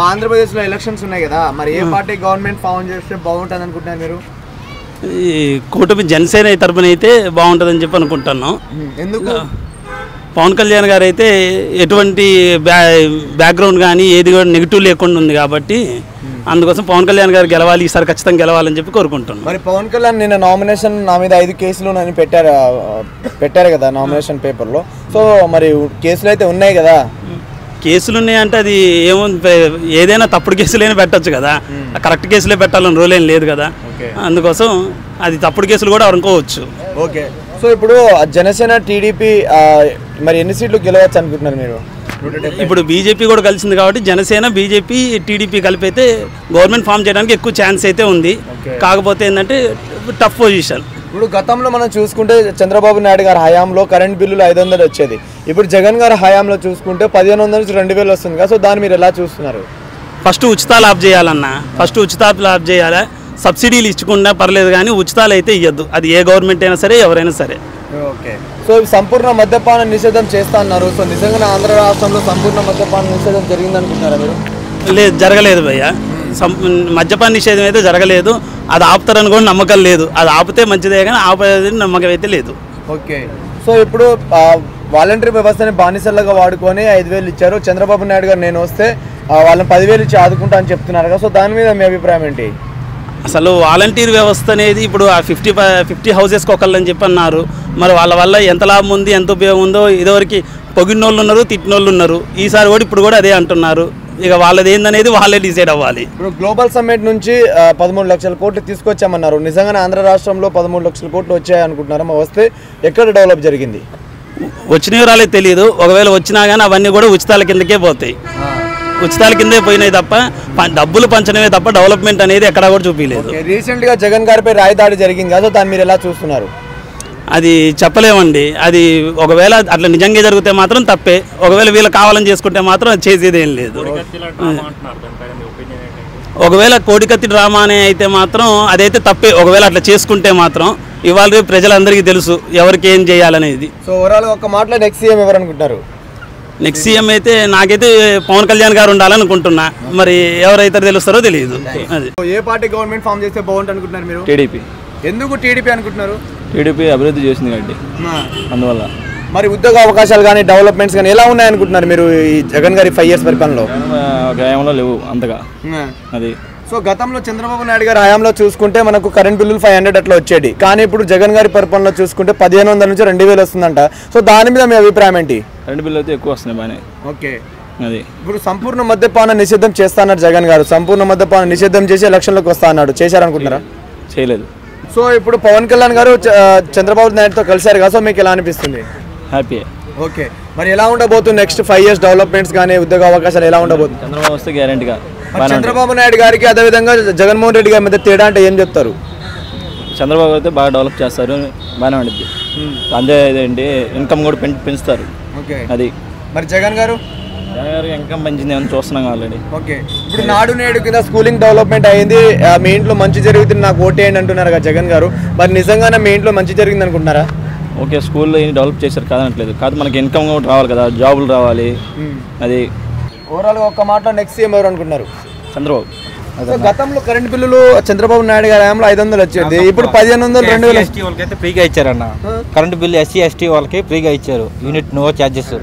ఆంధ్రప్రదేశ్లో ఎలక్షన్స్ ఉన్నాయి కదా, మరి ఏ పార్టీ గవర్నమెంట్ ఫామ్ చేస్తే బాగుంటుంది అనుకుంటున్నారు మీరు? ఈ కూటమి జనసేన తరపున అయితే బాగుంటుందని చెప్పి అనుకుంటున్నాం. ఎందుకు? పవన్ కళ్యాణ్ గారు అయితే ఎటువంటి బ్యాక్గ్రౌండ్ కానీ ఏది కూడా నెగిటివ్ లేకుండా ఉంది కాబట్టి అందుకోసం పవన్ కళ్యాణ్ గారు గెలవాలి, ఈసారి ఖచ్చితంగా గెలవాలని చెప్పి కోరుకుంటున్నాం. మరి పవన్ కళ్యాణ్ నిన్న నామినేషన్ నా మీద 5 కేసులు అని పెట్టారు కదా నామినేషన్ పేపర్లో. సో మరి కేసులు అయితే ఉన్నాయి కదా. కేసులు ఉన్నాయంటే అది ఏమో ఏదైనా తప్పుడు కేసులైనా పెట్టచ్చు కదా, కరెక్ట్ కేసులే పెట్టాలని రూల్ ఏం లేదు కదా. అందుకోసం అది తప్పుడు కేసులు కూడా అనుకోవచ్చు. ఓకే. సో ఇప్పుడు జనసేన టీడీపీ మరి ఎన్ని సీట్లు గెలవచ్చు అనుకుంటున్నారు మీరు? ఇప్పుడు బీజేపీ కూడా కలిసింది కాబట్టి జనసేన బీజేపీ టీడీపీ కలిపి అయితే గవర్నమెంట్ ఫామ్ చేయడానికి ఎక్కువ ఛాన్స్ అయితే ఉంది. కాకపోతే ఏంటంటే టఫ్ పొజిషన్. ఇప్పుడు గతంలో మనం చూసుకుంటే చంద్రబాబు నాయుడు గారి హయాంలో కరెంట్ బిల్లులు 500 వచ్చేది. ఇప్పుడు జగన్ గారి హయాంలో చూసుకుంటే 1500 నుంచి 2000 వస్తుంది కదా. సో దాన్ని మీరు ఎలా చూస్తున్నారు? ఫస్ట్ ఉచితాలు ఆఫ్ చేయాలన్నా, ఫస్ట్ ఉచితాలు ఆఫ్ చేయాలి. సబ్సిడీలు ఇచ్చుకున్నా పర్లేదు కానీ ఉచితాలు అయితే ఇవ్వద్దు, అది ఏ గవర్నమెంట్ అయినా సరే ఎవరైనా సరే. ఓకే. సో సంపూర్ణ మద్యపాన నిషేధం చేస్తా అన్నారు. సో నిజంగానే ఆంధ్ర రాష్ట్రంలో సంపూర్ణ మద్యపాన నిషేధం జరిగింది అనుకుంటున్నారా మీరు? లేదు, జరగలేదు భయ్య. మద్యపాన నిషేధం అయితే జరగలేదు. అది ఆపుతారని కూడా నమ్మకం లేదు. అది ఆపితే మంచిదే కానీ ఆపేది నమ్మకం అయితే లేదు. ఓకే. సో ఇప్పుడు వాలంటరీ వ్యవస్థని బానిసలుగా వాడుకొని 5000 ఇచ్చారు. చంద్రబాబు నాయుడు గారు నేను వస్తే వాళ్ళని 10,000 ఇచ్చి ఆదుకుంటా అని చెప్తున్నారు కదా. సో దాని మీద మీ అభిప్రాయం ఏంటి? అసలు వాలంటీర్ వ్యవస్థ అనేది ఇప్పుడు ఆ 50 హౌసెస్కి ఒకళ్ళని చెప్పి అన్నారు. మరి వాళ్ళ వల్ల ఎంత లాభం ఉంది, ఎంత ఉపయోగం ఉందో ఇదివరకు పొగినోళ్ళు ఉన్నారు, తిట్టినోళ్ళు ఉన్నారు. ఈసారి కూడా ఇప్పుడు కూడా అదే అంటున్నారు. ఇక వాళ్ళది ఏందనేది వాళ్ళే డిసైడ్ అవ్వాలి. ఇప్పుడు గ్లోబల్ సమ్మిట్ నుంచి 13 లక్షల కోట్లు తీసుకొచ్చామన్నారు. నిజంగానే ఆంధ్ర రాష్ట్రంలో 13 లక్షల కోట్లు వచ్చాయి అనుకుంటున్నారా? వస్తే ఎక్కడ డెవలప్ జరిగింది? వచ్చినవి రాలేదు తెలియదు. ఒకవేళ వచ్చినా కానీ అవన్నీ కూడా ఉచితాల కిందకే పోతాయి. ఉచితాల కిందే పోయినాయి తప్ప డబ్బులు పంచడమే తప్ప డెవలప్మెంట్ అనేది ఎక్కడా కూడా చూపించలేదు. రీసెంట్గా జగన్ గారిపై రాయదాడి జరిగింది కదా, దాన్ని మీరు ఎలా చూస్తున్నారు? అది చెప్పలేమండి. అది ఒకవేళ అట్లా నిజంగా జరిగితే మాత్రం తప్పే. ఒకవేళ వీళ్ళు కావాలని చేసుకుంటే మాత్రం అది చేసేది ఏం లేదు. ఒకవేళ కోడికత్తి డ్రామా అనే అయితే మాత్రం అదైతే తప్పే. ఒకవేళ అట్లా చేసుకుంటే మాత్రం ఇవాళ రేపు ప్రజలందరికీ తెలుసు ఎవరికి ఏం చేయాలనేది. సో ఓవరాల్ ఒక మాటలో నెక్స్ట్ సీఎం ఎవరు అనుకుంటారు? నెక్స్ట్ సీఎం అయితే నాకైతే పవన్ కళ్యాణ్ గారు ఉండాలనుకుంటున్నా. మరి ఎవరైతే తెలుస్తారో తెలియదు. అది ఏ పార్టీ గవర్నమెంట్ ఫామ్ చేస్తే బాగుంటుంది అనుకుంటున్నారు మీరు? టీడీపీ. ఎందుకు టీడీపీ అనుకుంటున్నారు? టీడీపీ అభివృద్ధి చేసింది కాబట్టి అందువల్ల. మరి ఉద్యోగ అవకాశాలు కానీ డెవలప్మెంట్స్ కానీ ఎలా ఉన్నాయనుకుంటున్నారు మీరు ఈ జగన్ గారి 5 years పరిపాలనలో? హయాంలో లేవు అంతగా. అది సో గతంలో చంద్రబాబు నాయుడు గారి హయాంలో చూసుకుంటే మనకు కరెంట్ బిల్లులు 500 అట్లా వచ్చేది. కానీ ఇప్పుడు జగన్ గారి పరిపాలనలో చూసుకుంటే 1500 నుంచి 2000 వస్తుందంట. సో దాని మీద మీ అభిప్రాయం ఏంటి? కరెంట్ బిల్లు అయితే ఎక్కువ వస్తున్నాయి బాగానే. ఓకే. అది ఇప్పుడు సంపూర్ణ మద్యపాన నిషేధం చేస్తా అన్నారు జగన్ గారు. సంపూర్ణ మద్యపాన నిషేధం చేసి ఎలక్షన్లోకి వస్తా అన్నాడు. చేశారనుకుంటున్నారా? చేయలేదు. సో ఇప్పుడు పవన్ కళ్యాణ్ గారు చంద్రబాబు నాయుడుతో కలిశారు కదా. సో మీకు ఎలా అనిపిస్తుంది? హ్యాపీ. ఓకే. మరి ఎలా ఉండబోతుంది నెక్స్ట్ 5 years డెవలప్మెంట్స్ కానీ ఉద్యోగ అవకాశాలు ఎలా ఉండబోతుంది? చంద్రబాబు వస్తే గ్యారెంటీగా. చంద్రబాబు నాయుడు గారికి అదేవిధంగా జగన్మోహన్ రెడ్డి గారి మధ్య తేడా అంటే ఏం చెప్తారు? చంద్రబాబు అయితే బాగా డెవలప్ చేస్తారు, బాగానే ఉంటుంది. అంతే ఇదేంటి ఇన్కమ్ కూడా పెంచుతారు. ఓకే. అది మరి జగన్ గారు ఇన్కమ్ పెంచింది ఏమని చూస్తున్నాం ఆల్రెడీ. ఓకే. ఇప్పుడు నాడు నేడు కింద స్కూలింగ్ డెవలప్మెంట్ అయింది. మీ ఇంట్లో మంచి జరుగుతుంది నాకు ఓటేయండి అంటున్నారు కదా జగన్ గారు. మరి నిజంగానే మీ ఇంట్లో మంచి జరిగింది అనుకుంటున్నారా? ఓకే, స్కూల్లో ఏం డెవలప్ చేశారు కాదనట్లేదు. కాదు మనకి ఇన్కమ్ కూడా రావాలి కదా, జాబులు రావాలి. అది ఓవరాల్గా ఒక్క మాటలో నెక్స్ట్ సీఎం ఎవరు అనుకుంటున్నారు? చంద్రబాబు. గతంలో కరెంట్ బిల్లులు చంద్రబాబు నాయుడు గారి హయాంలో 500 వచ్చేది. ఇప్పుడు 1500 2000 ఎస్టీ వాళ్ళకైతే ఫ్రీగా ఇచ్చారన్న. కరెంటు బిల్లు SC ST వాళ్ళకి ఫ్రీగా ఇచ్చారు. Unit no charges.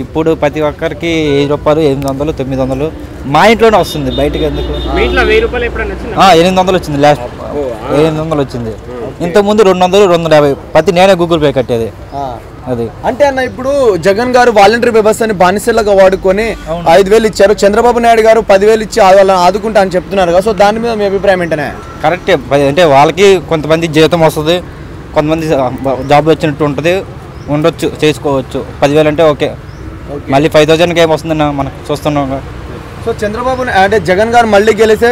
ఇప్పుడు ప్రతి ఒక్కరికి 1000 రూపాయలు 800 900 మా ఇంట్లోనే వస్తుంది, బయటకు ఎందుకు? 800 వచ్చింది, లాస్ట్ 800 వచ్చింది. ఇంతకుముందు 200 250 ప్రతి నేనే గూగుల్ పే కట్టేది. అది అంటే అన్న ఇప్పుడు జగన్ గారు వాలంటరీ వ్యవస్థని బానిసలుగా వాడుకొని 5000 ఇచ్చారు. చంద్రబాబు నాయుడు గారు 10,000 ఇచ్చి వాళ్ళని ఆదుకుంటా అని చెప్తున్నారు కదా. సో దాని మీద మీ అభిప్రాయం ఏంటనే? కరెక్టే. అంటే వాళ్ళకి కొంతమంది జీతం వస్తుంది, కొంతమంది జాబ్ వచ్చినట్టు ఉంటుంది, ఉండొచ్చు, చేసుకోవచ్చు. 10,000 అంటే ఓకే. మళ్ళీ 5,000కి ఏమొస్తుందన్న మనకు చూస్తున్నాం. సో చంద్రబాబు అంటే జగన్ గారు మళ్ళీ గెలిస్తే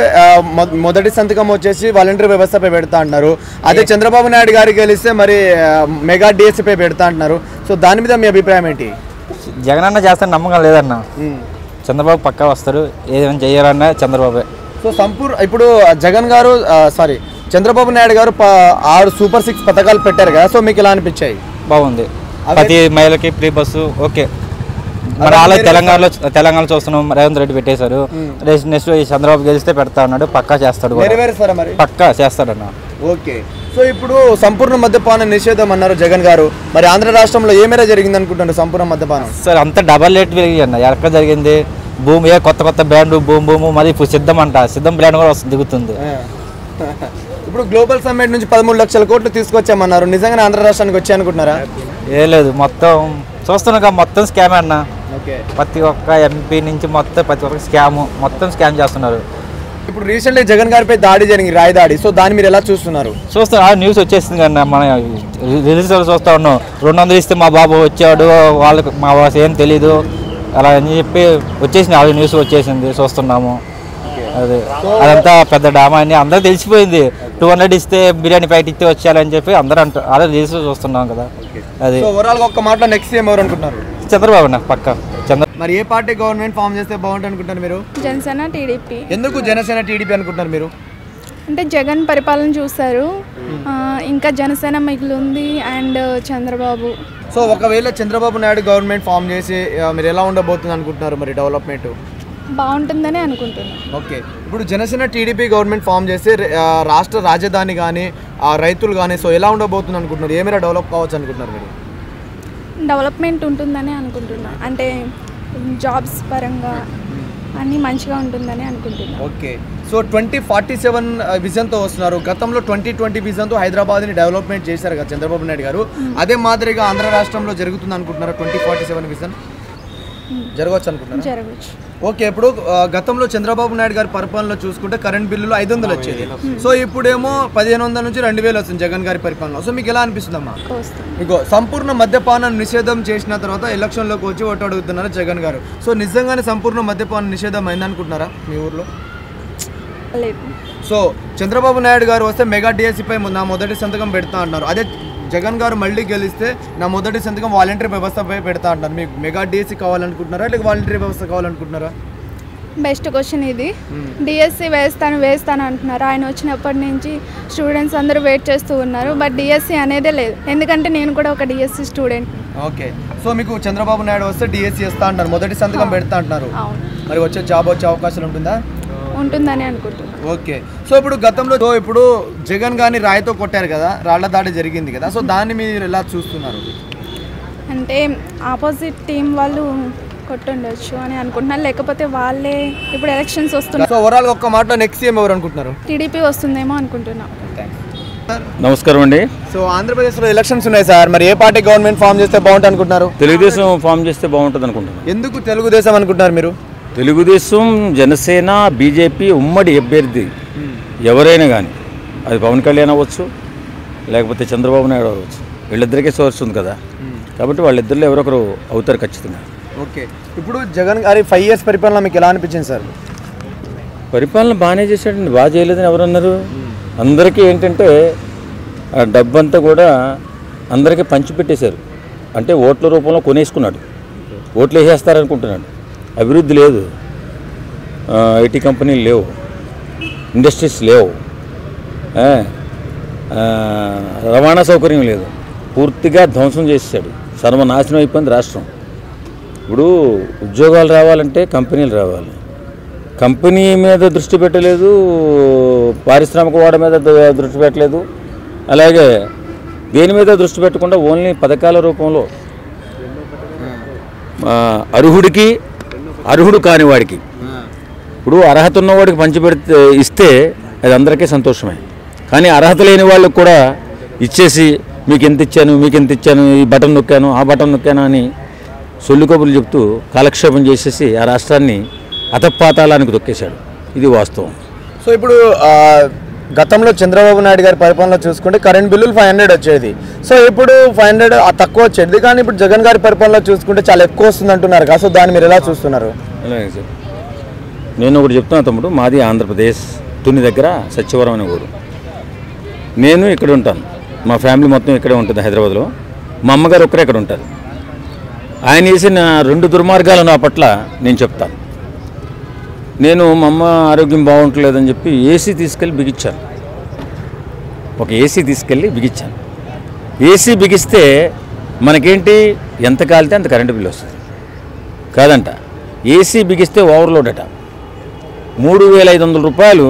మొదటి సంతకం వచ్చేసి వాలంటరీ వ్యవస్థపై పెడతా అంటున్నారు. అదే చంద్రబాబు నాయుడు గారు గెలిస్తే మరి మెగా డిఎస్సీపై పెడతా అంటున్నారు. సో దాని మీద మీ అభిప్రాయం ఏంటి? జగన్ అన్న చేస్తాను నమ్మకం లేదన్న. చంద్రబాబు పక్కా వస్తారు, ఏదైనా చేయాలన్నా చంద్రబాబే. సో ఇప్పుడు జగన్ గారు చంద్రబాబు నాయుడు గారు 6 సూపర్ 6 పథకాలు పెట్టారు కదా. సో మీకు ఎలా అనిపించాయి? బాగుంది. ప్రతి మహిళకి ఫ్రీ బస్సు ఓకే. మరి అలా తెలంగాణలో చూస్తున్నాం, రేవంత్ రెడ్డి పెట్టేశారు. నెక్స్ట్ చంద్రబాబు గెలిస్తే పెడతా అన్నాడు, పక్కా చేస్తాడు, నెరవేరుస్తారా మరి? పక్కా చేస్తాడన్న. ఓకే. సో ఇప్పుడు సంపూర్ణ మద్యపాన నిషేధం అన్నారు జగన్ గారు, మరి ఆంధ్ర రాష్ట్రంలో ఏ మేర జరిగింది అనుకుంటున్నారు సంపూర్ణ మద్యపానం? సార్ అంత డబల్ రేట్ పెరిగి అన్న, ఎక్కడ జరిగింది? భూమి కొత్త బ్రాండ్ భూమి మరి ఇప్పుడు సిద్ధం బ్రాండ్ కూడా దిగుతుంది. ఇప్పుడు గ్లోబల్ సమ్మిట్ నుంచి 13 లక్షల కోట్లు తీసుకొచ్చామన్నారు, నిజంగానే ఆంధ్ర రాష్ట్రానికి వచ్చాయి అనుకుంటున్నారా? ఏ లేదు, మొత్తం చూస్తున్నాగా మొత్తం స్కామ్ అన్న. ఓకే. ప్రతి ఒక్క ఎంపీ నుంచి ప్రతి ఒక్క మొత్తం స్కామ్ చేస్తున్నారు. ఇప్పుడు రీసెంట్గా జగన్ గారిపై దాడి జరిగింది, రాయి దాడి. సో దాన్ని మీరు ఎలా చూస్తున్నారు? న్యూస్ వచ్చేసింది కన్నా, మన రిలీజ్ చూస్తూ ఉన్నాం. 200 ఇస్తే మా బాబు వచ్చాడు, వాళ్ళకి మా బాబు ఏం తెలీదు అలా అని చెప్పి వచ్చేసింది, ఆ న్యూస్ వచ్చేసింది, చూస్తున్నాము. అదంతా పెద్ద డ్రామా అని అందరూ తెలిసిపోయింది. 200 ఇస్తే బిర్యానీ ప్యాకెట్ ఇస్తే వచ్చేయాలని చెప్పి అందరూ అంటారు, అదే రీల్స్ చూస్తున్నాం కదా. అది ఓవరాల్ ఒక్క మాట నెక్స్ట్ సీఎం ఎవరు అనుకుంటున్నారు? చంద్రబాబు నాకు పక్క. మరి ఏ పార్టీ గవర్నమెంట్ ఫామ్ చేస్తే బాగుంటుంది అనుకుంటారు మీరు? జనసేన, టీడీపీ. ఎందుకు జనసేన టీడీపీ అనుకుంటున్నారు మీరు? అంటే జగన్ పరిపాలన చూస్తారు, ఇంకా జనసేన మిగిలింది అండ్ చంద్రబాబు. సో ఒకవేళ చంద్రబాబు నాయుడు గవర్నమెంట్ ఫామ్ చేసి మీరు ఎలా ఉండబోతుంది అనుకుంటున్నారు మరి డెవలప్మెంట్? బాగుంటుందని అనుకుంటున్నాను. ఓకే. ఇప్పుడు జనసేన టీడీపీ గవర్నమెంట్ ఫామ్ చేసి రాష్ట్ర రాజధాని కానీ రైతులు కానీ సో ఎలా ఉండబోతుంది అనుకుంటున్నారు? ఏమైనా డెవలప్ కావచ్చు అనుకుంటున్నారు మీరు? డెవలప్మెంట్ ఉంటుందని అనుకుంటున్నాను, అంటే జాబ్స్ పరంగా అన్నీ మంచిగా ఉంటుందని అనుకుంటున్నాను. ఓకే. సో 2047 విజన్తో వస్తున్నారు. గతంలో 2020 విజన్తో హైదరాబాద్ని డెవలప్మెంట్ చేశారు కదా చంద్రబాబు నాయుడు గారు, అదే మాదిరిగా ఆంధ్ర రాష్ట్రంలో జరుగుతుంది అనుకుంటున్నారా? 2047 విజన్ జరగవచ్చు అనుకుంటున్నారు? జరగవచ్చు. ఓకే. ఇప్పుడు గతంలో చంద్రబాబు నాయుడు గారి పరిపాలనలో చూసుకుంటే కరెంట్ బిల్లులు 500 వచ్చేది, సో ఇప్పుడేమో 1500 నుంచి 2000 వస్తుంది జగన్ గారి పరిపాలన. సో మీకు ఎలా అనిపిస్తుందమ్మా? మీకు సంపూర్ణ మద్యపాన నిషేధం చేసిన తర్వాత ఎలక్షన్లోకి వచ్చి ఓటు అడుగుతున్నారు జగన్ గారు, సో నిజంగానే సంపూర్ణ మద్యపాన నిషేధం అయిందనుకుంటున్నారా మీ ఊర్లో? లేదు. సో చంద్రబాబు నాయుడు గారు వస్తే మెగా డిఎస్సిపై నా మొదటి సంతకం పెడతా అంటున్నారు, అదే జగన్ గారు మళ్ళీ గెలిస్తే నా మొదటి సంతకం వాలంటరీ వ్యవస్థపై పెడతా అంటారు. మీకు మెగా డిఎస్సి కావాలనుకుంటున్నారా లేక వాలంటరీ వ్యవస్థ కావాలనుకుంటున్నారా? బెస్ట్ క్వశ్చన్ ఇది. డిఎస్సి వేస్తాను అంటున్నారు, ఆయన వచ్చినప్పటి నుంచి స్టూడెంట్స్ అందరూ వెయిట్ చేస్తూ ఉన్నారు, బట్ డిఎస్సి అనేదే లేదు, ఎందుకంటే నేను కూడా ఒక డిఎస్సి స్టూడెంట్. ఓకే. సో మీకు చంద్రబాబు నాయుడు వస్తే డిఎస్సి ఇస్తా అంటారు, మొదటి సంతకం పెడతా అంటున్నారు, మరి వచ్చే జాబ్ వచ్చే అవకాశాలు ఉంటుందని అనుకుంటున్నాను. ఓకే. సో ఇప్పుడు గతంలో ఇప్పుడు జగన్ గారిని రాయితో కొట్టారు కదా, రాళ్ల దాడి జరిగింది కదా, సో దాన్ని మీరు ఎలా చూస్తున్నారు? అంటే ఆపోజిట్ టీం వాళ్ళు కొట్టుండొచ్చు అని అనుకుంటున్నాను, లేకపోతే వాళ్ళే ఇప్పుడు ఎలక్షన్స్ వస్తున్నాయి. సో ఓవరాల్ ఒక్క మాట నెక్స్ట్ సీఎం ఎవరు అనుకుంటున్నారు? టీడీపీ వస్తుందేమో అనుకుంటున్నాను. నమస్కారం అండి. సో ఆంధ్రప్రదేశ్లో ఎలక్షన్స్ ఉన్నాయి సార్, మరి ఏ పార్టీ గవర్నమెంట్ ఫామ్ చేస్తే బాగుంటుంది అనుకుంటున్నారు? తెలుగుదేశం ఫామ్ చేస్తే బాగుంటుంది అనుకుంటున్నాను. ఎందుకు తెలుగుదేశం అనుకుంటున్నారు మీరు? తెలుగుదేశం, జనసేన, బీజేపీ ఉమ్మడి అభ్యర్థి ఎవరైనా కానీ, అది పవన్ కళ్యాణ్ అవ్వచ్చు లేకపోతే చంద్రబాబు నాయుడు అవ్వచ్చు, వీళ్ళిద్దరికీ సోర్స్ ఉంది కదా, కాబట్టి వాళ్ళిద్దరిలో ఎవరొకరు అవుతారు ఖచ్చితంగా. ఓకే. ఇప్పుడు జగన్ గారి 5 years పరిపాలన మీకు ఎలా అనిపించింది సార్? పరిపాలన బాగానే చేశాడండి, బాగా చేయలేదని ఎవరన్నారు? అందరికీ ఏంటంటే ఆ డబ్బంతా కూడా అందరికీ పంచిపెట్టేశారు, అంటే ఓట్ల రూపంలో కొనేసుకున్నాడు, ఓట్లు వేసేస్తారనుకుంటున్నాడు. అభివృద్ధి లేదు, ఐటీ కంపెనీలు లేవు, ఇండస్ట్రీస్ లేవు, రవాణా సౌకర్యం లేదు, పూర్తిగా ధ్వంసం చేసేసాడు, సర్వనాశనం అయిపోయింది రాష్ట్రం. ఇప్పుడు ఉద్యోగాలు రావాలంటే కంపెనీలు రావాలి, కంపెనీ మీద దృష్టి పెట్టలేదు, పారిశ్రామిక వాడ మీద దృష్టి పెట్టలేదు, అలాగే దేని మీద దృష్టి పెట్టకుండా ఓన్లీ పథకాల రూపంలో అర్హుడికి అర్హుడు కాని వాడికి, ఇప్పుడు అర్హత ఉన్నవాడికి పంచిపెడితే ఇస్తే అది అందరికీ సంతోషమే, కానీ అర్హత లేని వాళ్ళకి కూడా ఇచ్చేసి మీకు ఎంత ఇచ్చాను, ఈ బటన్ నొక్కాను ఆ బటన్ నొక్కాను అని సొల్లు కబుర్లు చెప్తూ కాలక్షేపం చేసేసి ఆ రాష్ట్రాన్ని అధపాతాళానికి తొక్కేశాడు, ఇది వాస్తవం. సో ఇప్పుడు గతంలో చంద్రబాబు నాయుడు గారి పరిపాలన చూసుకుంటే కరెంట్ బిల్లులు 500 వచ్చేది, సో ఇప్పుడు 500 తక్కువ వచ్చేది, కానీ ఇప్పుడు జగన్ గారి పరిపాలన చూసుకుంటే చాలా ఎక్కువ వస్తుంది అంటున్నారు కదా, సో దాన్ని మీరు ఎలా చూస్తున్నారు? అలాగే సార్, నేను ఒకటి చెప్తున్నా తమ్ముడు, మాది ఆంధ్రప్రదేశ్ తుని దగ్గర సత్యవరం అనే ఊరు, నేను ఇక్కడ ఉంటాను, మా ఫ్యామిలీ మొత్తం ఇక్కడే ఉంటుంది హైదరాబాద్లో, మా అమ్మగారు ఒక్కరే ఇక్కడ ఉంటారు. ఆయన చేసిన 2 దుర్మార్గాలు నా పట్ల నేను చెప్తాను. నేను మా అమ్మ ఆరోగ్యం బాగుంటలేదని చెప్పి ఏసీ తీసుకెళ్ళి బిగించాను, ఒక ఏసీ తీసుకెళ్ళి బిగించాను. ఏసీ బిగిస్తే మనకేంటి, ఎంత కాలితే అంత కరెంటు బిల్లు వస్తుంది. కాదంట. ఏసీ బిగిస్తే ఓవర్లోడ్ అట. 3,500 రూపాయలు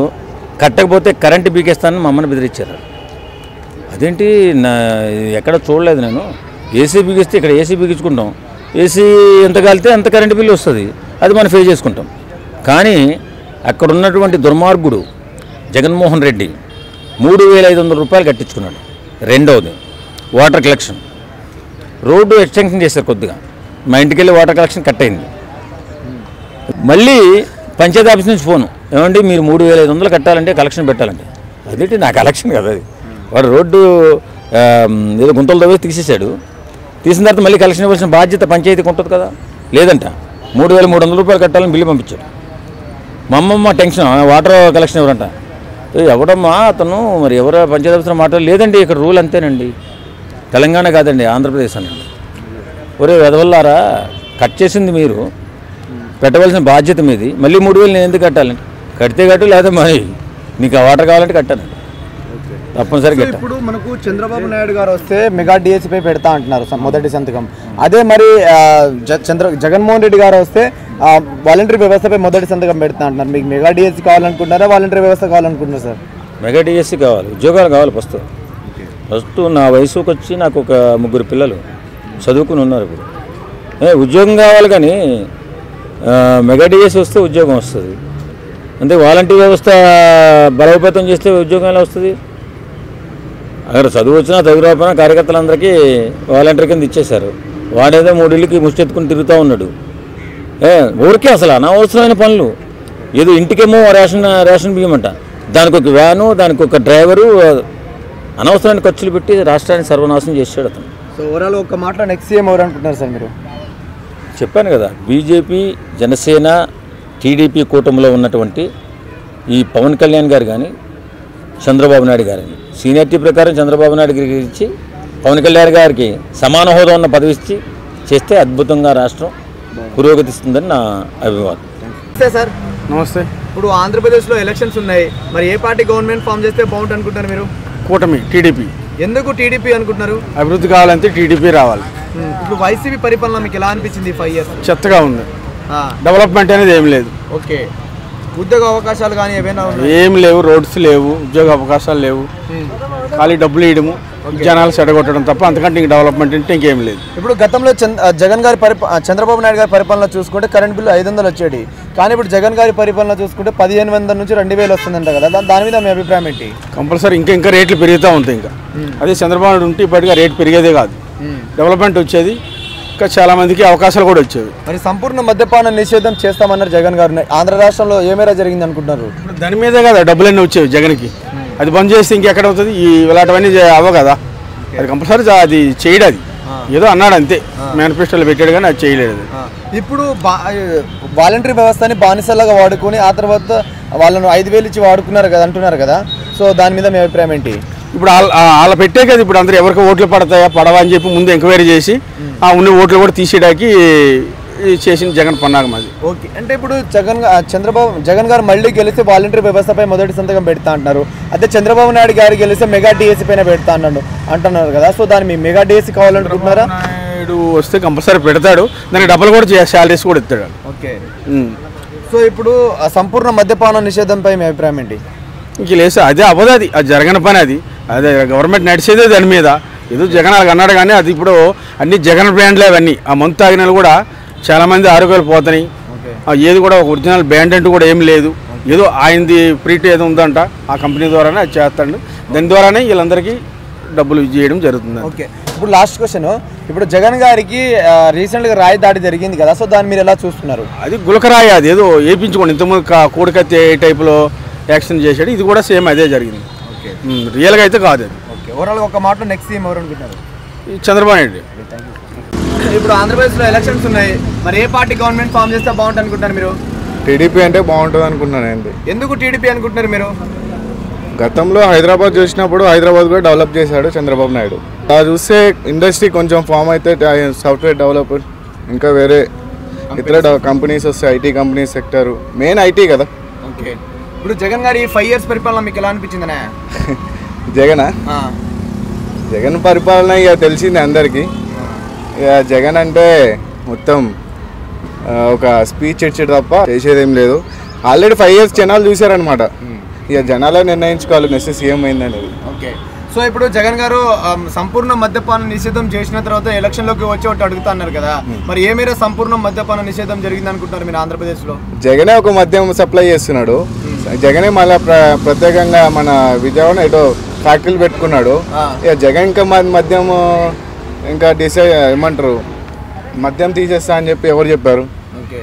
కట్టకపోతే కరెంటు బీకేస్తానని మా అమ్మని బెదిరించారు. అదేంటి ఎక్కడ చూడలేదు నేను. ఏసీ బిగిస్తే ఇక్కడ ఏసీ బిగించుకుంటాం, ఏసీ ఎంత కాలితే అంత కరెంటు బిల్లు వస్తుంది, అది మనం పే చేసుకుంటాం. కానీ అక్కడ ఉన్నటువంటి దుర్మార్గుడు జగన్మోహన్ రెడ్డి 3,500 రూపాయలు కట్టించుకున్నాడు. రెండవది వాటర్ కలెక్షన్, రోడ్డు ఎక్స్టెన్షన్ చేశారు కొద్దిగా, మా ఇంటికి వెళ్ళి వాటర్ కలెక్షన్ కట్ అయింది. మళ్ళీ పంచాయతీ ఆఫీస్ నుంచి ఫోను, ఏమండి మీరు 3,500 కట్టాలంటే కలెక్షన్ పెట్టాలంటే. అదేంటి నా కలెక్షన్ కదా అది. వాడు రోడ్డు ఏదో గుంతలు తవ్వేసి తీసేశాడు. తీసిన తర్వాత మళ్ళీ కలెక్షన్ ఇవ్వాల్సిన బాధ్యత పంచాయతీకి ఉంటుంది కదా. లేదంట 3,300 రూపాయలు కట్టాలని బిల్లు పంపించాడు. మా అమ్మమ్మ టెన్షన్, వాటర్ కలెక్షన్ ఎవరంట. ఎవడమ్మా అతను, మరి ఎవరో పంచాయతీ ఆఫీసర్ మాట్లాడారు. లేదండి ఇక్కడ రూల్ అంతేనండి, తెలంగాణ కాదండి ఆంధ్రప్రదేశ్ అనండి. ఒరే వెదవల్లారా, కట్ చేసింది మీరు, పెట్టవలసిన బాధ్యత మీది, మళ్ళీ 3,000 నేను ఎందుకు కట్టాలండి? కడితే కట్టు, లేదా మరి నీకు ఆ వాటర్ కావాలంటే కట్టానండి, తప్పనిసరిగా. ఇప్పుడు మనకు చంద్రబాబు నాయుడు గారు వస్తే మెగా డిఎస్సీపై పెడతా అంటున్నారు మొదటి సంతకం. అదే మరి జగన్మోహన్ రెడ్డి గారు వస్తే వాలంటరీ వ్యవస్థపై మొదటి సంతకం పెడతా అంటున్నారు. మీకు మెగా డిఎస్సీ కావాలనుకుంటున్నారా, వాలంటరీ వ్యవస్థ కావాలనుకుంటున్నారు సార్? మెగా డిఎస్సీ కావాలి, ఉద్యోగాలు కావాలి. ఫస్ట్ నా వయసుకు వచ్చి నాకు ఒక 3 పిల్లలు చదువుకుని ఉన్నారు. ఇప్పుడు ఉద్యోగం కావాలి, కానీ మెగా డిఎస్సీ వస్తే ఉద్యోగం వస్తుంది. అంటే వాలంటీర్ వ్యవస్థ బలోపేతం చేస్తే ఉద్యోగం ఎలా వస్తుంది? అక్కడ చదువు వచ్చినా చదువు రాకపోయినా కార్యకర్తలందరికీ వాలంటీర్ కింద ఇచ్చేశారు. వాడేదో 3 ఇళ్ళకి ముష్టెత్తుకుని తిరుగుతూ ఉన్నాడు. ఊరికే అసలు అనవసరమైన పనులు. ఏదో ఇంటికేమో రేషన్ బియ్యం అంట, దానికి ఒక వ్యాను, దానికి ఒక డ్రైవరు, అనవసరమైన ఖర్చులు పెట్టి రాష్ట్రాన్ని సర్వనాశనం చేశాడు అతను. సో ఓవరాల్ ఒక మాటలో నెక్స్ట్ సీఎం ఎవరు అనుకుంటున్నారు సార్ మీరు? చెప్పాను కదా, బీజేపీ, జనసేన, టీడీపీ కూటమిలో ఉన్నటువంటి ఈ పవన్ కళ్యాణ్ గారు కానీ చంద్రబాబు నాయుడు గారు కానీ సీనియారిటీ ప్రకారం చంద్రబాబు నాయుడు గారికి ఇచ్చి పవన్ కళ్యాణ్ గారికి సమాన హోదా ఉన్న పదవి ఇచ్చి చేస్తే అద్భుతంగా రాష్ట్రం పురోగతిస్తుందని నా అభిప్రాయం. నమస్తే సార్. నమస్తే. ఇప్పుడు ఆంధ్రప్రదేశ్లో ఎలక్షన్స్ ఉన్నాయి, మరి ఏ పార్టీ గవర్నమెంట్ ఫామ్ చేస్తే బాగుంటుంది అనుకుంటారు మీరు? కూటమి, టీడీపీ. ఎందుకు టీడీపీ అనుకుంటున్నారు? అభివృద్ధి కావాలంటే టీడీపీ రావాలి. ఇప్పుడు వైసీపీ పరిపాలన మీకు ఎలా అనిపించింది? 5 years చెత్తగా ఉంది, డెవలప్మెంట్ అనేది ఏం లేదు. ఓకే, ఉద్యోగ అవకాశాలు కానీ ఏమైనా ఏం లేవు, రోడ్స్ లేవు, ఉద్యోగ అవకాశాలు లేవు, ఖాళీ డబ్బులు ఇవ్వడము, జనాలు చెడగొట్టడం తప్ప అంతకంటే ఇంక డెవలప్మెంట్ అంటే ఇంకేం లేదు. ఇప్పుడు గతంలో జగన్ గారి చంద్రబాబు నాయుడు గారి పరిపాలన చూసుకుంటే కరెంట్ బిల్లు 500 వచ్చేది, కానీ ఇప్పుడు జగన్ గారి పరిపాలన చూసుకుంటే 1,500 నుంచి 2,000 వస్తుందంట కదా. దాని మీద మీ అభిప్రాయం ఏంటి? కంపల్సరీ ఇంకా రేట్లు పెరుగుతూ ఉంటాయి. ఇంకా అదే చంద్రబాబు నాయుడు ఉంటే ఇప్పటిగా రేట్ పెరిగేదే కాదు, డెవలప్మెంట్ వచ్చేది, ఇంకా చాలా మందికి అవకాశాలు కూడా వచ్చేవి. మరి సంపూర్ణ మద్యపాన నిషేధం చేస్తామన్నారు జగన్ గారు. ఆంధ్ర రాష్ట్రంలో ఏమేరా జరిగింది అనుకుంటున్నారు? ఇప్పుడు దాని మీదే కదా డబ్బులన్నీ వచ్చేవి జగన్కి. అది బంద్ చేస్తే ఇంకెక్కడ అవుతుంది? ఇలాంటివన్నీ అవ్వ కదా. అది కంపల్సరీ అది చేయడు. అది ఏదో అన్నాడు అంతే, మేనిఫెస్టోలో పెట్టాడు, కానీ అది చేయలేదు. ఇప్పుడు వాలంటరీ వ్యవస్థని బానిసలాగా వాడుకొని ఆ తర్వాత వాళ్ళను 5,000 ఇచ్చి వాడుకున్నారు కదా అంటున్నారు కదా. సో దాని మీద మీ అభిప్రాయం ఏంటి? ఇప్పుడు వాళ్ళ పెట్టే కదా ఇప్పుడు అందరూ ఎవరికి ఓట్లు పడతాయా పడవా అని చెప్పి ముందు ఎంక్వైరీ చేసి ఆ ఉన్న ఓట్లు కూడా తీసేయడానికి చేసిన జగన్ పన్నాగం అది. ఓకే, అంటే ఇప్పుడు జగన్ గారు మళ్ళీ గెలిస్తే వాలంటరీ వ్యవస్థపై మొదటి సంతకం పెడతా అంటున్నారు. అదే చంద్రబాబు నాయుడు గారు గెలిస్తే మెగా డిఎస్సీ పైన పెడతా అంటున్నారు కదా. సో దాన్ని మీ మెగా డిఎస్సీ కావాలనుకుంటున్నారా? నాయుడు వస్తే కంపల్సరీ పెడతాడు, దానికి డబ్బులు కూడా శాలరీస్ కూడా ఇస్తాడు. ఓకే, సో ఇప్పుడు సంపూర్ణ మద్యపాన నిషేధంపై మీ అభిప్రాయం ఏంటి? ఇంక లేదు, అదే అవ్వదు, అది జరగని పని. అదే గవర్నమెంట్ నడిచేదే దాని మీద. ఏదో జగన్ అలాగ అన్నాడు, కానీ అది ఇప్పుడు అన్ని జగన్ బ్రాండ్లే అవన్నీ. ఆ మంతు తాగిన కూడా చాలామంది ఆరోగ్యాలు పోతున్నాయి. ఏది కూడా ఒక ఒరిజినల్ బ్రాండ్ అంటూ కూడా ఏం లేదు. ఏదో ఆయనది ప్రీట్ ఏదో ఉందంట, ఆ కంపెనీ ద్వారానే అది చేస్తాడు, దాని ద్వారానే వీళ్ళందరికీ డబ్బులు చేయడం జరుగుతుంది. ఓకే, ఇప్పుడు లాస్ట్ క్వశ్చన్, ఇప్పుడు జగన్ గారికి రీసెంట్గా రాయి దాడి జరిగింది కదా. సో దాన్ని మీరు ఎలా చూస్తున్నారు? అది గులకరాయి, అది ఏదో వేయించుకోండి. ఇంతకుముందు కోడికత్తి ఏ టైపులో యాక్షన్ చేశాడు, ఇది కూడా సేమ్ అదే జరిగింది. రియల్గా అయితే కాదు అది. ఓకే, ఓవరాల్గా ఒక మాట నెక్స్ట్ సీఎం ఎవరు అనుకుంటున్నారు? చంద్రబాబు నాయుడు. ఇప్పుడు ఆంధ్రప్రదేశ్లో ఎలక్షన్స్ ఉన్నాయి, మరి ఏ పార్టీ గవర్నమెంట్ ఫామ్ చేస్తే బాగుంటుంది అనుకుంటున్నారు మీరు? టీడీపీ అంటే బాగుంటుంది అనుకుంటున్నానండి. ఎందుకు టీడీపీ అనుకుంటున్నారు మీరు? గతంలో హైదరాబాద్ చూసినప్పుడు హైదరాబాద్ కూడా డెవలప్ చేశాడు చంద్రబాబు నాయుడు. అలా చూస్తే ఇండస్ట్రీ కొంచెం ఫామ్ అయితే సాఫ్ట్వేర్ డెవలపర్ ఇంకా వేరే ఇతర కంపెనీస్ వస్తాయి. IT companies sector main IT కదా. ఓకే, ఇప్పుడు జగన్ గారి 5 years పరిపాలన మీకు ఎలా అనిపించిందనే? జగన్ పరిపాలన ఇక తెలిసింది అందరికీ. ఇక జగన్ అంటే మొత్తం ఒక స్పీచ్ ఇచ్చాడు తప్ప చేసేదేం లేదు. ఆల్రెడీ 5 years జనాలు చూశారనమాట. ఇక జనాలే నిర్ణయించుకోవాలి నెక్స్ట్ సీఎం అయిందనేది. ఓకే. సో ఇప్పుడు జగన్ గారు సంపూర్ణ మద్యపాన నిషేధం చేసిన తర్వాత ఎలక్షన్లోకి వచ్చి ఒకటి అడుగుతున్నారు కదా, మరి ఏ మేర సంపూర్ణ మద్యపాన నిషేధం జరిగింది అనుకుంటున్నారు మీరు ఆంధ్రప్రదేశ్లో? జగనే ఒక మద్యం సప్లై చేస్తున్నాడు. జగనే మళ్ళీ ప్రత్యేకంగా మన విజయవాడ ఏదో ఫ్యాక్టరీలు పెట్టుకున్నాడు. ఇక జగన్ ఇంకా మద్యం ఇంకా ఏమంటారు మద్యం తీసేస్తా అని చెప్పి ఎవరు చెప్పారు? ఓకే.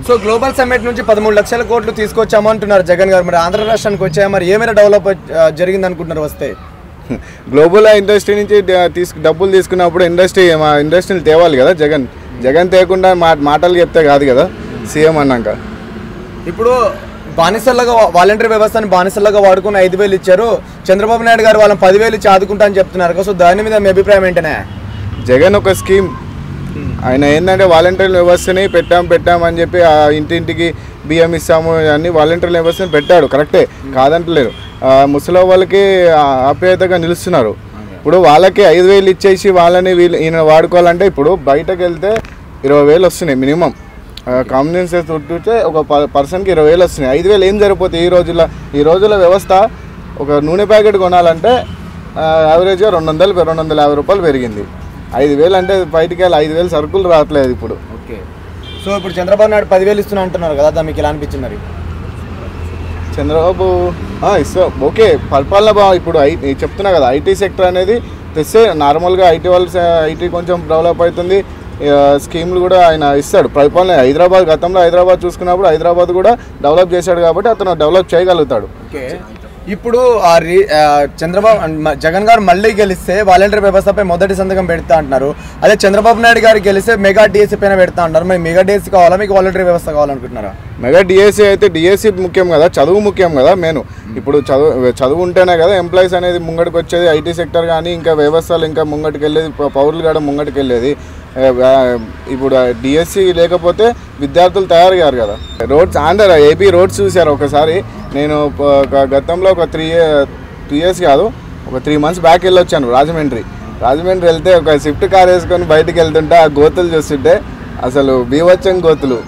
సో గ్లోబల్ సమ్మిట్ నుంచి 13 లక్షల కోట్లు తీసుకొచ్చాము అంటున్నారు జగన్ గారు. మరి ఆంధ్ర రాష్ట్రానికి వచ్చాయా? మరి ఏ మేర డెవలప్ జరిగింది అనుకుంటున్నారు వస్తే? గ్లోబల్ ఇండస్ట్రీ నుంచి డబ్బులు తీసుకున్నప్పుడు ఇండస్ట్రీని తేవాలి కదా. జగన్ తేకుండా మాటలు చెప్తే కాదు కదా సీఎం అన్నాక. ఇప్పుడు బానిసల్లాగా వాలంటరీ వ్యవస్థని బానిసల్లాగా వాడుకుని 5,000 ఇచ్చారు. చంద్రబాబు నాయుడు గారు వాళ్ళని 10,000 ఇచ్చి ఆదుకుంటా అని చెప్తున్నారు. సో దాని మీద మీ అభిప్రాయం ఏంటనే? జగన్ ఒక స్కీమ్ ఆయన ఏంటంటే వాలంటరీ వ్యవస్థని పెట్టామని చెప్పి ఇంటింటికి బియ్యం ఇస్తాము అన్ని వాలంటరీ వ్యవస్థని పెట్టాడు. కరెక్టే, కాదంటలేరు. ముసలి వాళ్ళకి ఆప్యాయతగా నిలుస్తున్నారు. ఇప్పుడు వాళ్ళకి 5,000 ఇచ్చేసి వాళ్ళని ఈయన వాడుకోవాలంటే ఇప్పుడు బయటకు వెళ్తే 20,000 వస్తున్నాయి మినిమం. కాంబినేషన్స్ చుట్టూతే ఒక పర్సన్కి 20,000 వస్తున్నాయి. 5,000 ఏం సరిపోతాయి ఈ రోజుల వ్యవస్థ? ఒక నూనె ప్యాకెట్ కొనాలంటే యావరేజ్గా 250 రూపాయలు పెరిగింది. 5,000 అంటే బయటికి వెళ్ళి 5,000 సరుకులు రావట్లేదు ఇప్పుడు. ఓకే. సో ఇప్పుడు చంద్రబాబు నాయుడు 10,000 ఇస్తున్నా అంటున్నారు కదా, మీకు ఎలా అనిపించింది మరి? చంద్రబాబు ఇస్తా ఓకే, పరిపాలన బాగా. ఇప్పుడు చెప్తున్నా కదా, ఐటీ సెక్టర్ అనేది తెస్తే నార్మల్గా ఐటీ కొంచెం డెవలప్ అవుతుంది. స్కీమ్లు కూడా ఆయన ఇస్తాడు. పరిపాలన గతంలో హైదరాబాద్ చూసుకున్నప్పుడు హైదరాబాద్ కూడా డెవలప్ చేశాడు కాబట్టి అతను డెవలప్ చేయగలుగుతాడు. ఓకే. ఇప్పుడు జగన్ గారు మళ్ళీ గెలిస్తే వాలంటరీ వ్యవస్థపై మొదటి సంతకం పెడతా అంటున్నారు. అదే చంద్రబాబు నాయుడు గారు గెలిస్తే మెగా డిఎస్సీ పైన పెడతా అంటారు. మరి మెగా డిఎస్సీ కావాలా, మీకు వాలంటరీ వ్యవస్థ కావాలనుకుంటున్నారా? మెగా డిఎస్సీ అయితే డిఎస్సీ ముఖ్యం కదా, చదువు ముఖ్యం కదా. మెయిన్ ఇప్పుడు చదువు ఉంటేనే కదా ఎంప్లాయీస్ అనేది ముంగడికి వచ్చేది. ఐటీ సెక్టర్ కానీ ఇంకా వ్యవస్థలు ఇంకా ముంగటికి వెళ్ళేది, పౌరులు కూడా ముంగటికి వెళ్ళేది. ఇప్పుడు డిఎస్సి లేకపోతే విద్యార్థులు తయారు కారు కదా. రోడ్స్ ఏపీ రోడ్స్ చూశారు ఒకసారి. నేను గతంలో ఒక 3 years కాదు, ఒక 3 months బ్యాక్ వెళ్ళొచ్చాను రాజమండ్రి వెళ్తే ఒక స్విఫ్ట్ కార్ వేసుకొని బయటికి వెళ్తుంటే ఆ గోతులు చూస్తుంటే అసలు బీభత్సం గోతులు.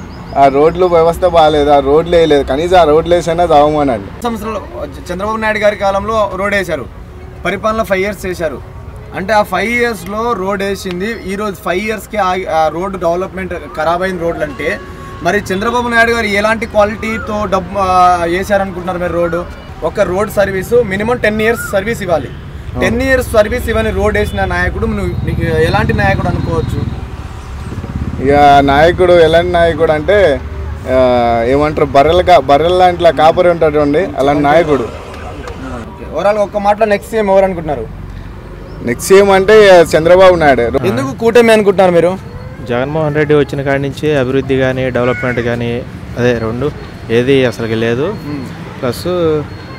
ఆ రోడ్లు వ్యవస్థ బాగాలేదు, ఆ రోడ్లు వేయలేదు. కనీసం ఆ రోడ్లు వేసైనా తాగమనండి. సంవత్సరాలు చంద్రబాబు నాయుడు గారి కాలంలో రోడ్ వేశారు, పరిపాలన 5 years చేశారు. అంటే ఆ 5 yearsలో రోడ్ వేసింది, ఈరోజు 5 yearsకి ఆ రోడ్డు డెవలప్మెంట్ ఖరాబ్ అయిన రోడ్లు అంటే మరి చంద్రబాబు నాయుడు గారు ఎలాంటి క్వాలిటీతో వేసారనుకుంటున్నారు మీరు? రోడ్డు ఒక road service minimum 10 years service ఇవ్వాలి. 10 years సర్వీస్ ఇవ్వని రోడ్ వేసిన నాయకుడు నీకు ఎలాంటి నాయకుడు అనుకోవచ్చు? ఇక నాయకుడు ఎలాంటి నాయకుడు అంటే ఏమంటారు, బర్రెల లాంటి కాపరి ఉంటాడు చూడండి, అలాంటి నాయకుడు. ఓవరాల్ ఒక్క మాటలో నెక్స్ట్ సీఎం ఎవరు అనుకుంటున్నారు? నెక్స్ట్ సీఎం అంటే చంద్రబాబు నాయుడు. ఎందుకు కూటమి అనుకుంటున్నారు మీరు? జగన్మోహన్ రెడ్డి వచ్చిన కాడి నుంచి అభివృద్ధి కానీ డెవలప్మెంట్ కానీ అదే రెండు ఏది అసలుకి లేదు. ప్లస్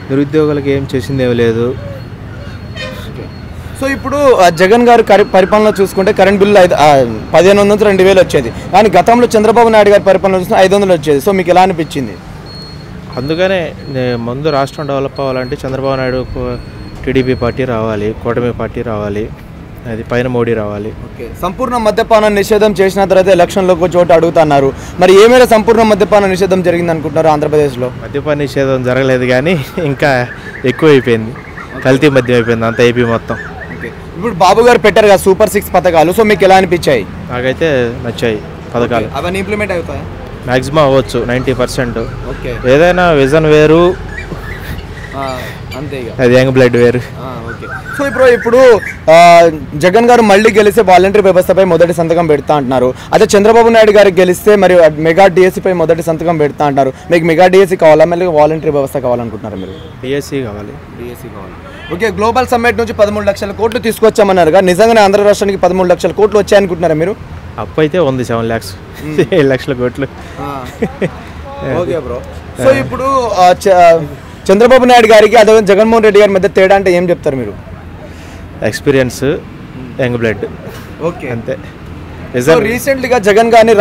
నిరుద్యోగులకి ఏం చేసిందేమీ లేదు. సో ఇప్పుడు జగన్ గారు పరిపాలన చూసుకుంటే కరెంట్ బిల్లు 1,500 నుంచి 2,000 వచ్చేది, కానీ గతంలో చంద్రబాబు నాయుడు గారి పరిపాలన చూస్తే 500 వచ్చేది. సో మీకు ఎలా అనిపించింది? అందుకనే ముందు రాష్ట్రం డెవలప్ అవ్వాలంటే చంద్రబాబు నాయుడు టీడీపీ పార్టీ రావాలి, కూటమి పార్టీ రావాలి, అది పైన మోడీ రావాలి. ఓకే. సంపూర్ణ మద్యపాన నిషేధం చేసిన తర్వాత ఎలక్షన్లోకి చోటు అడుగుతున్నారు. మరి ఏమైనా సంపూర్ణ మద్యపాన నిషేధం జరిగింది అనుకుంటున్నారు ఆంధ్రప్రదేశ్లో? మద్యపాన నిషేధం జరగలేదు కానీ ఇంకా ఎక్కువైపోయింది, కల్తీ మద్యం అయిపోయింది అంత ఏపీ మొత్తం. ఇప్పుడు బాబు గారు పెట్టారు కదా సూపర్ 6 పథకాలు, సో మీకు ఎలా అనిపించాయి? నాకైతే నచ్చాయి పథకాలు. అవన్నీ ఇంప్లిమెంట్ అవుతాయి? మ్యాక్సిమం అవ్వచ్చు 90%. ఓకే. ఏదైనా విజన్ వేరు, అంతే, అది యంగ్ బ్లడ్ వేరు. ఓకే. సో ఇప్పుడు జగన్ గారు మళ్ళీ గెలిస్తే వాలంటరీ వ్యవస్థపై మొదటి సంతకం పెడతా అంటున్నారు. అదే చంద్రబాబు నాయుడు గారికి గెలిస్తే మరి మెగా డిఎస్సీపై మొదటి సంతకం పెడతా అంటారు. మీకు మెగా డిఎస్సీ కావాలా, మళ్ళీ వాలంటరీ వ్యవస్థ కావాలనుకుంటున్నారు మీరు? డిఎస్సీ కావాలి. డిఎస్సీ కావాలి. ఓకే. గ్లోబల్ సమ్మిట్ నుంచి 13 లక్షల కోట్లు తీసుకొచ్చామన్నారు. నిజంగానే ఆంధ్ర రాష్ట్రానికి 13 లక్షల కోట్లు వచ్చాయనుకుంటున్నారా మీరు? అప్పు అయితే ఉంది 7 lakhs, 7 లక్షల కోట్లు. Okay bro. సో ఇప్పుడు చంద్రబాబు నాయుడు గారికి అదే జగన్మోహన్ రెడ్డి గారి మధ్య తేడా అంటే ఏం చెప్తారు మీరు? Experience, young blood. ఓకే, అంతే. రీసెంట్లీగా జగన్ గారిని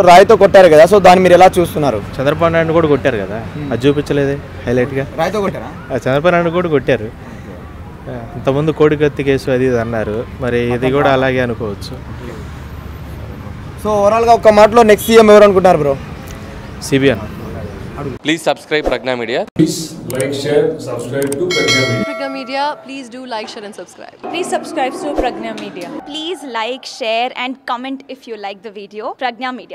రాయితో కొట్టారు కదా, సో దాన్ని మీరు ఎలా చూస్తున్నారు? చంద్రబాబు నాయుడు కూడా కొట్టారు కదా, అది చూపించలేదే హైలైట్గా? రాయితో కొట్టారా? చంద్రబాబు నాయుడు కూడా కొట్టారు. అంతకుముందు కోడికత్తి కేసు అది ఇది అన్నారు, మరి ఇది కూడా అలాగే అనుకోవచ్చు. సో ఓవరాల్గా ఒక మాటలో నెక్స్ట్ సీఎం ఎవరు అనుకుంటారు bro? CBN. Please subscribe Pragna Media. Please like, share, subscribe to Pragna Media. Pragna Media, please do like, share and subscribe. Please subscribe to Pragna Media. Please like, share and comment if you like the video. Pragna Media.